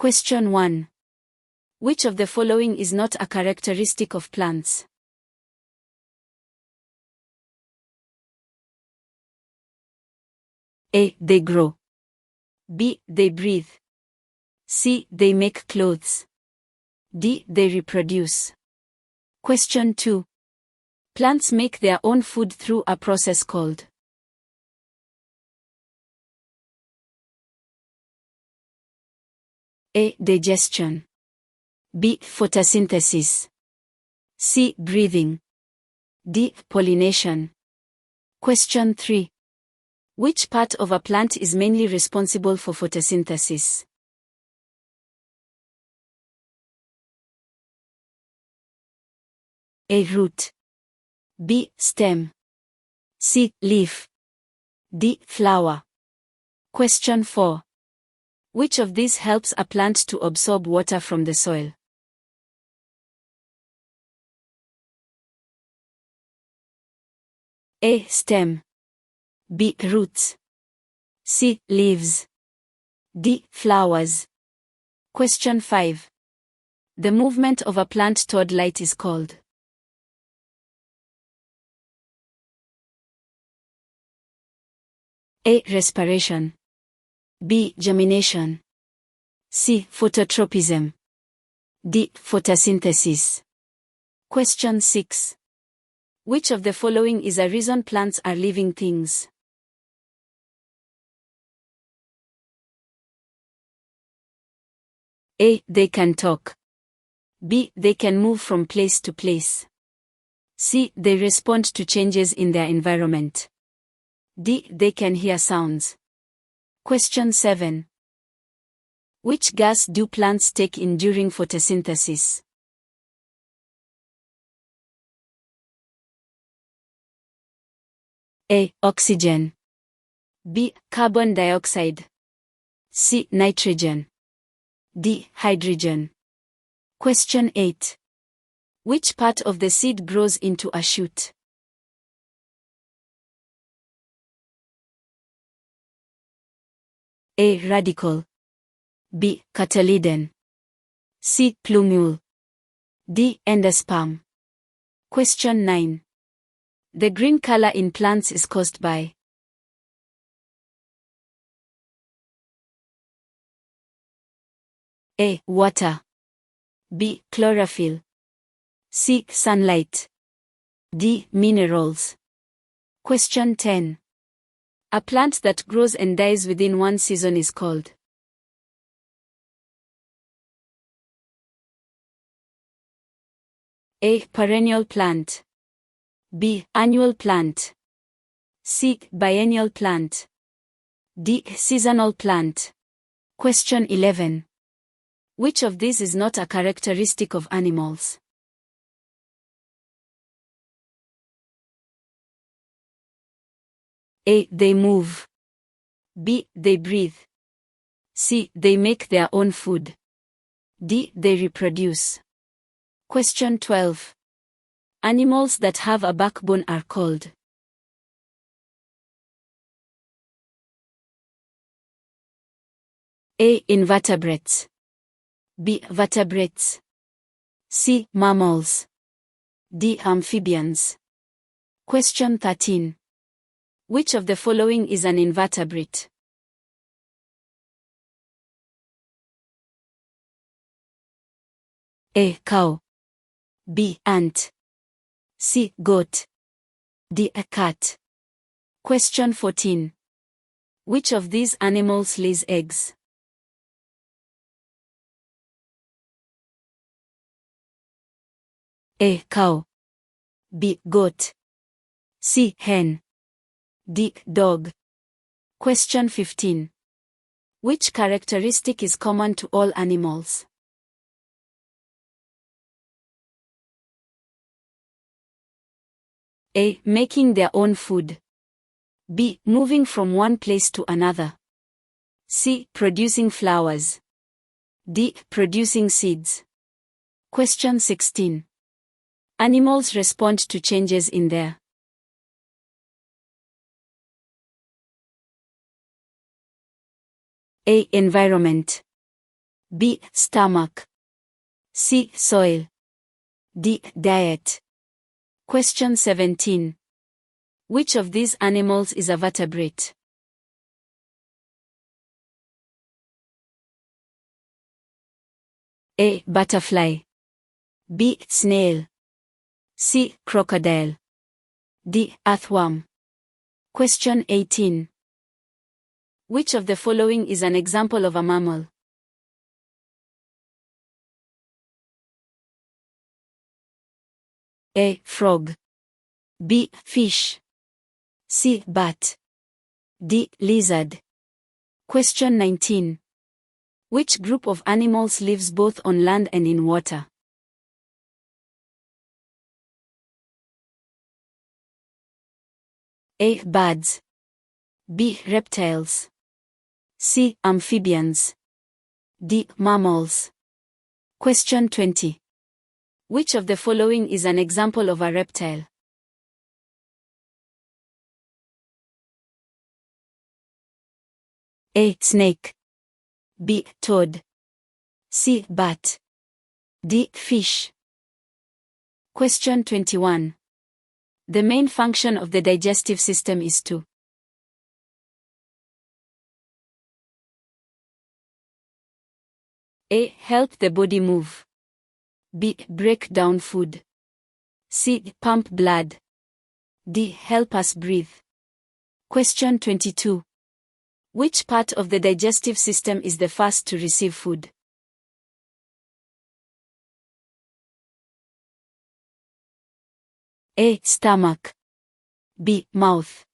Question 1. Which of the following is not a characteristic of plants? A. They grow. B. They breathe. C. They make clothes. D. They reproduce. Question 2. Plants make their own food through a process called A. Digestion. B. Photosynthesis. C. Breathing. D. Pollination. Question 3. Which part of a plant is mainly responsible for photosynthesis? A. Root. B. Stem. C. Leaf. D. Flower. Question 4. Which of these helps a plant to absorb water from the soil? A. Stem. B. Roots. C. Leaves. D. Flowers. Question 5. The movement of a plant toward light is called A. Respiration. B. Germination. C. Phototropism. D. Photosynthesis. Question 6. Which of the following is a reason plants are living things? A. They can talk. B. They can move from place to place. C. They respond to changes in their environment. D. They can hear sounds. Question 7. Which gas do plants take in during photosynthesis? A. Oxygen. B. Carbon dioxide. C. Nitrogen. D. Hydrogen. Question 8. Which part of the seed grows into a shoot? A. Radicle. B. Cotyledon. C. Plumule. D. Endosperm. Question 9. The green color in plants is caused by A. Water. B. Chlorophyll. C. Sunlight. D. Minerals. Question 10. A plant that grows and dies within one season is called A. Perennial plant. B. Annual plant. C. Biennial plant. D. Seasonal plant. Question 11. Which of these is not a characteristic of animals? A. They move. B. They breathe. C. They make their own food. D. They reproduce. Question 12. Animals that have a backbone are called A. Invertebrates. B. Vertebrates. C. Mammals. D. Amphibians. Question 13. Which of the following is an invertebrate? A. Cow. B. Ant. C. Goat. D. A cat. Question 14. Which of these animals lays eggs? A. Cow. B. Goat. C. Hen. D. Dog. Question 15. Which characteristic is common to all animals? A. Making their own food. B. Moving from one place to another. C. Producing flowers. D. Producing seeds. Question 16. Animals respond to changes in their A. Environment. B. Stomach. C. Soil. D. Diet. Question 17. Which of these animals is a vertebrate? A. Butterfly. B. Snail. C. Crocodile. D. Earthworm. Question 18. Which of the following is an example of a mammal? A. Frog. B. Fish. C. Bat. D. Lizard. Question 19. Which group of animals lives both on land and in water? A. Birds. B. Reptiles. C. Amphibians. D. Mammals. Question 20. Which of the following is an example of a reptile? A. Snake. B. Toad. C. Bat. D. Fish. Question 21. The main function of the digestive system is to A. Help the body move. B. Break down food. C. Pump blood. D. Help us breathe. Question 22. Which part of the digestive system is the first to receive food? A. Stomach. B. Mouth.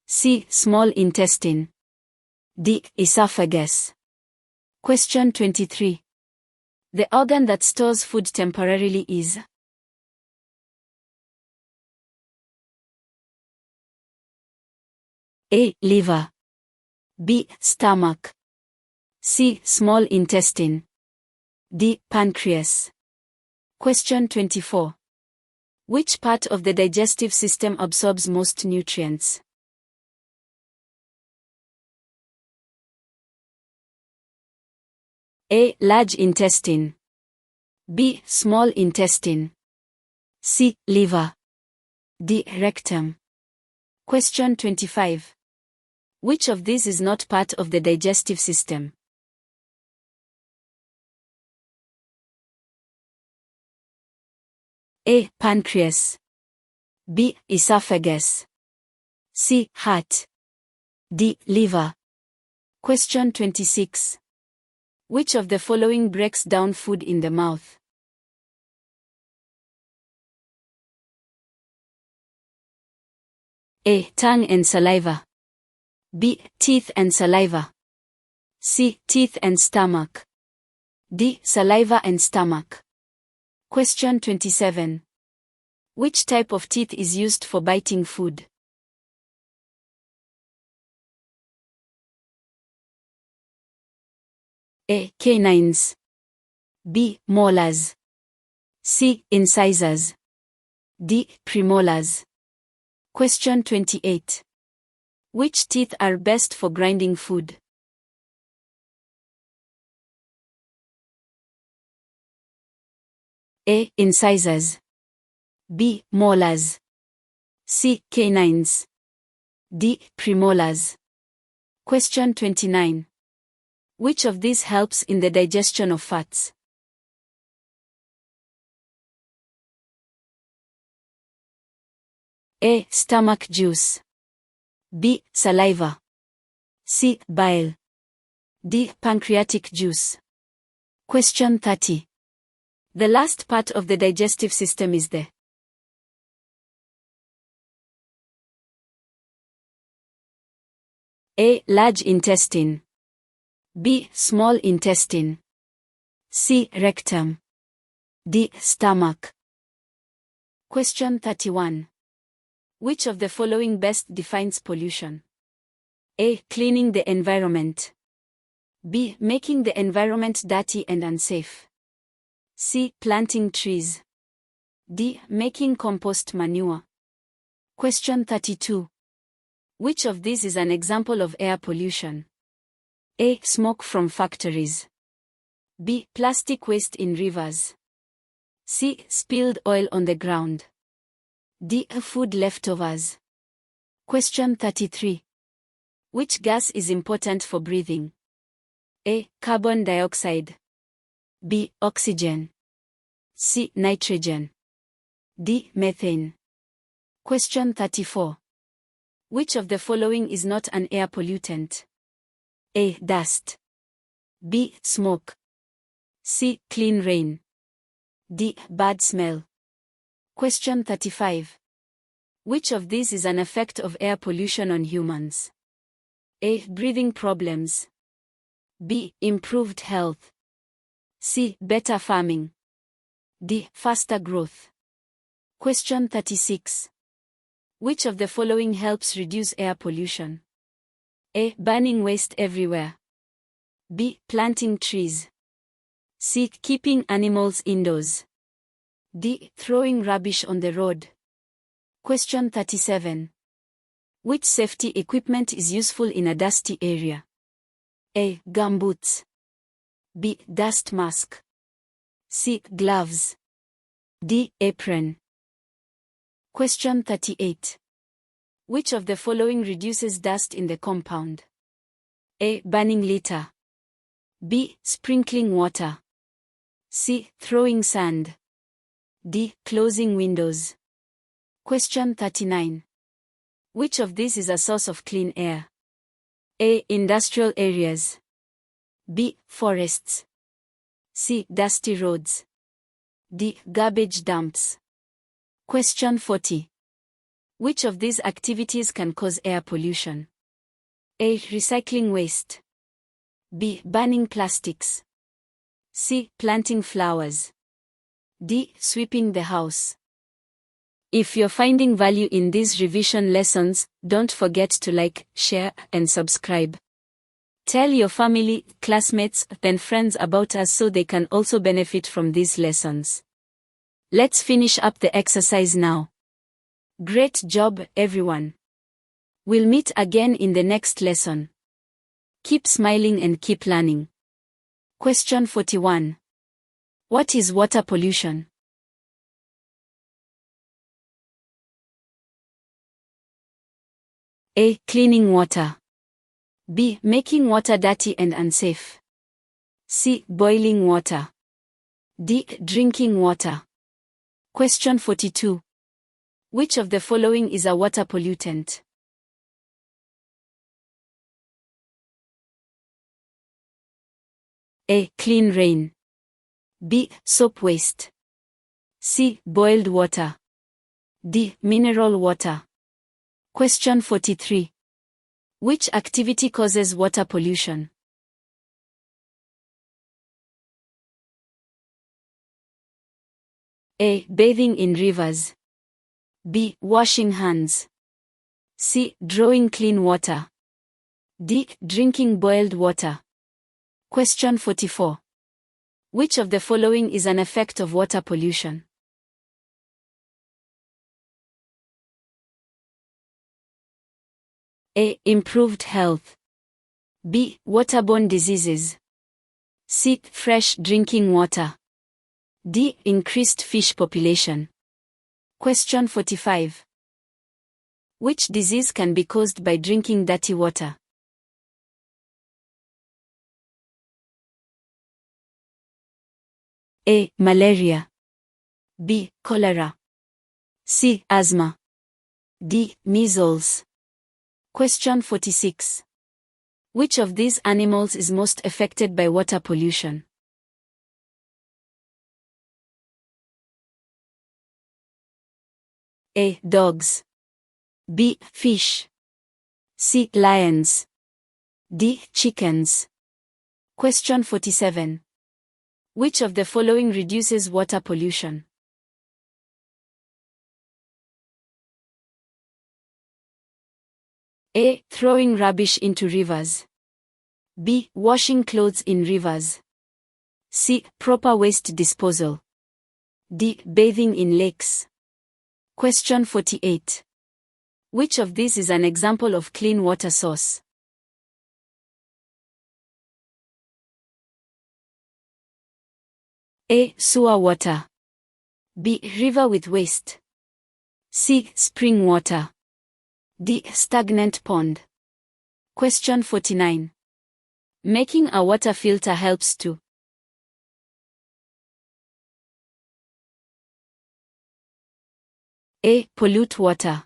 C. Small intestine. D. Esophagus. Question 23. The organ that stores food temporarily is A. Liver. B. Stomach. C. Small intestine. D. Pancreas. Question 24. Which part of the digestive system absorbs most nutrients? A. Large intestine. B. Small intestine. C. Liver. D. Rectum. Question 25. Which of these is not part of the digestive system? A. Pancreas. B. Esophagus. C. Heart. D. Liver. Question 26. Which of the following breaks down food in the mouth? A. Tongue and saliva. B. Teeth and saliva. C. Teeth and stomach. D. Saliva and stomach. Question 27. Which type of teeth is used for biting food? A. Canines. B. Molars. C. Incisors. D. Premolars. Question 28. Which teeth are best for grinding food? A. Incisors. B. Molars. C. Canines. D. Premolars. Question 29. Which of these helps in the digestion of fats? A. Stomach juice. B. Saliva. C. Bile. D. Pancreatic juice. Question 30. The last part of the digestive system is the A. Large intestine. B. Small intestine. C. Rectum. D. Stomach. Question 31. Which of the following best defines pollution? A. Cleaning the environment. B. Making the environment dirty and unsafe. C. Planting trees. D. Making compost manure. Question 32. Which of these is an example of air pollution? A. Smoke from factories. B. Plastic waste in rivers. C. Spilled oil on the ground. D. Food leftovers. Question 33. Which gas is important for breathing? A. Carbon dioxide. B. Oxygen. C. Nitrogen. D. Methane. Question 34. Which of the following is not an air pollutant? A. Dust. B. Smoke. C. Clean rain. D. Bad smell. Question 35. Which of these is an effect of air pollution on humans? A. Breathing problems. B. Improved health. C. Better farming. D. Faster growth. Question 36. Which of the following helps reduce air pollution? A. Burning waste everywhere. B. Planting trees. C. Keeping animals indoors. D. Throwing rubbish on the road. Question 37. Which safety equipment is useful in a dusty area? A. Gumboots. B. Dust mask. C. Gloves. D. Apron. Question 38. Which of the following reduces dust in the compound? A. Burning litter. B. Sprinkling water. C. Throwing sand. D. Closing windows. Question 39. Which of these is a source of clean air? A. Industrial areas. B. Forests. C. Dusty roads. D. Garbage dumps. Question 40. Which of these activities can cause air pollution? A. Recycling waste. B. Burning plastics. C. Planting flowers. D. Sweeping the house. If you're finding value in these revision lessons, don't forget to like, share, and subscribe. Tell your family, classmates, and friends about us so they can also benefit from these lessons. Let's finish up the exercise now. Great job, everyone. We'll meet again in the next lesson. Keep smiling and keep learning. Question 41. What is water pollution? A. Cleaning water. B. Making water dirty and unsafe. C. Boiling water. D. Drinking water. Question 42. Which of the following is a water pollutant? A. Clean rain. B. Soap waste. C. Boiled water. D. Mineral water. Question 43. Which activity causes water pollution? A. Bathing in rivers. B. Washing hands. C. Drawing clean water. D. Drinking boiled water. Question 44. Which of the following is an effect of water pollution? A. Improved health. B. Waterborne diseases. C. Fresh drinking water. D. Increased fish population. Question 45. Which disease can be caused by drinking dirty water? A. Malaria. B. Cholera. C. Asthma. D. Measles. Question 46. Which of these animals is most affected by water pollution? A. Dogs. B. Fish. C. Lions. D. Chickens. Question 47. Which of the following reduces water pollution? A. Throwing rubbish into rivers. B. Washing clothes in rivers. C. Proper waste disposal. D. Bathing in lakes. Question 48. Which of these is an example of clean water source? A. Sewer water. B. River with waste. C. Spring water. D. Stagnant pond. Question 49. Making a water filter helps to A. Pollute water.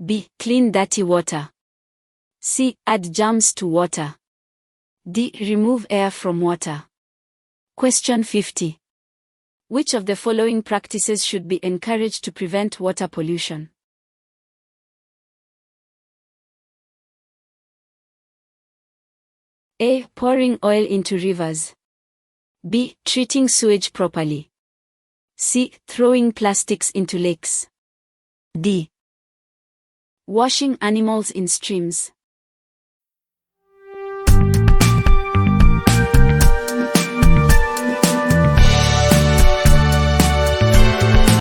B. Clean dirty water. C. Add germs to water. D. Remove air from water. Question 50. Which of the following practices should be encouraged to prevent water pollution? A. Pouring oil into rivers. B. Treating sewage properly. C. Throwing plastics into lakes. D. Washing animals in streams.